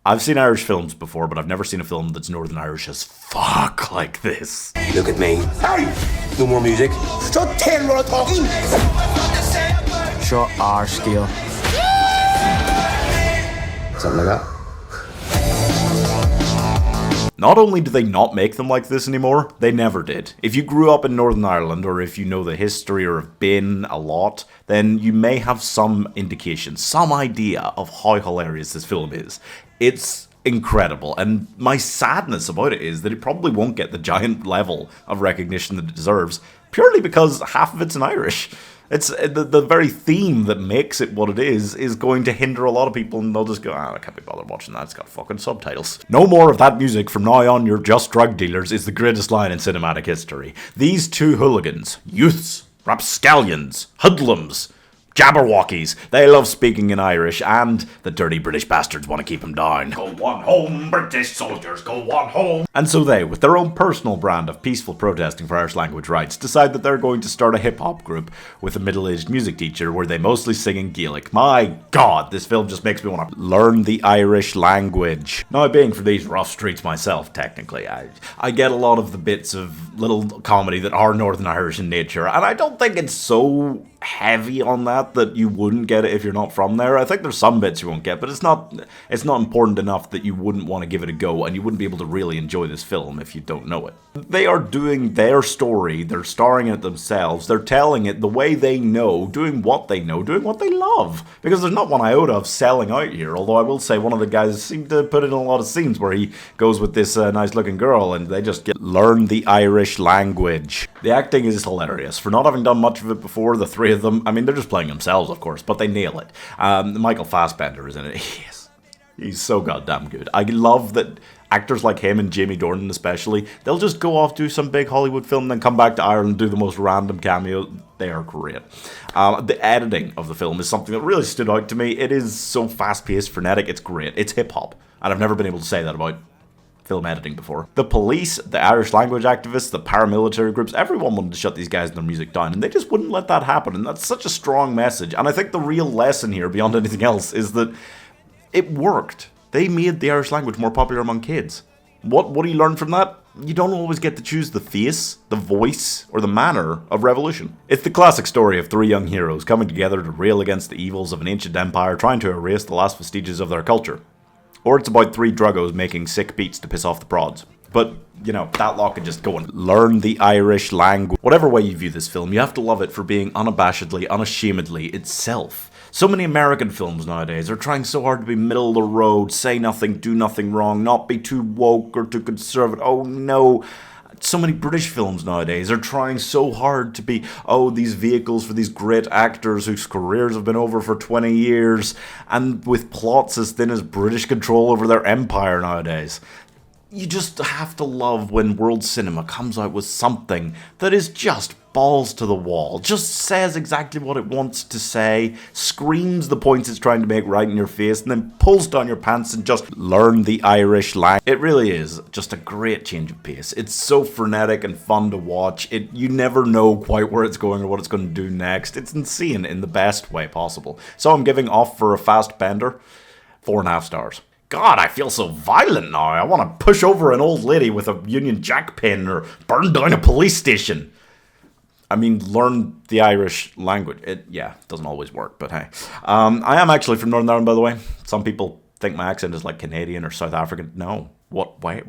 I've seen Irish films before, but I've never seen a film that's Northern Irish as fuck like this. Look at me. Hey! No more music. Shut ten while I'm talking. Shut our scale. Something like that. Not only do they not make them like this anymore, they never did. If you grew up in Northern Ireland, or if you know the history or have been a lot, then you may have some indication, some idea of how hilarious this film is. It's incredible, and my sadness about it is that it probably won't get the giant level of recognition that it deserves, purely because half of it's in Irish. It's the very theme that makes it what it is going to hinder a lot of people, and they'll just go, I can't be bothered watching that, it's got fucking subtitles. No more of that music from now on, you're just drug dealers, is the greatest line in cinematic history. These two hooligans, youths, rapscallions, hoodlums, Jabberwockies, they love speaking in Irish, and the dirty British bastards want to keep them down. Go on home, British soldiers, go on home. And so they, with their own personal brand of peaceful protesting for Irish language rights, decide that they're going to start a hip-hop group with a middle-aged music teacher where they mostly sing in Gaelic. My god, this film just makes me want to learn the Irish language. Now, being from these rough streets myself, technically, I get a lot of the bits of little comedy that are Northern Irish in nature, and I don't think it's so heavy on that you wouldn't get it if you're not from there. I think there's some bits you won't get, but it's not important enough that you wouldn't want to give it a go, and you wouldn't be able to really enjoy this film if you don't know it. They are doing their story, they're starring in it themselves, they're telling it the way they know, doing what they know, doing what they love. Because there's not one iota of selling out here, although I will say one of the guys seemed to put in a lot of scenes where he goes with this nice looking girl and they just learn the Irish language. The acting is hilarious. For not having done much of it before, the three of them, I mean, they're just playing themselves, of course, but they nail it. Michael Fassbender is in it. He's so goddamn good. I love that actors like him and Jamie Dornan especially, they'll just go off, do some big Hollywood film, then come back to Ireland, do the most random cameo. They are great. The editing of the film is something that really stood out to me. It is so fast-paced, frenetic, it's great. It's hip-hop, and I've never been able to say that about film editing before. The police, the Irish language activists, the paramilitary groups, everyone wanted to shut these guys and their music down, and they just wouldn't let that happen, and that's such a strong message. And I think the real lesson here, beyond anything else, is that it worked. They made the Irish language more popular among kids. What do you learn from that? You don't always get to choose the face, the voice, or the manner of revolution. It's the classic story of three young heroes coming together to rail against the evils of an ancient empire, trying to erase the last vestiges of their culture. Or it's about three druggos making sick beats to piss off the prods. But, you know, that lot could just go and learn the Irish language. Whatever way you view this film, you have to love it for being unabashedly, unashamedly itself. So many American films nowadays are trying so hard to be middle of the road, say nothing, do nothing wrong, not be too woke or too conservative. Oh no. So many British films nowadays are trying so hard to be, these vehicles for these great actors whose careers have been over for 20 years, and with plots as thin as British control over their empire nowadays. You just have to love when world cinema comes out with something that is just balls to the wall, just says exactly what it wants to say, screams the points it's trying to make right in your face, and then pulls down your pants and just learn the Irish language. It really is just a great change of pace. It's so frenetic and fun to watch. You never know quite where it's going or what it's going to do next. It's insane in the best way possible. So I'm giving Off for a Fast Bender 4.5 stars. God, I feel so violent now. I want to push over an old lady with a Union Jack pin or burn down a police station. I mean, learn the Irish language. It doesn't always work, but hey. I am actually from Northern Ireland, by the way. Some people think my accent is like Canadian or South African. No. What? Why?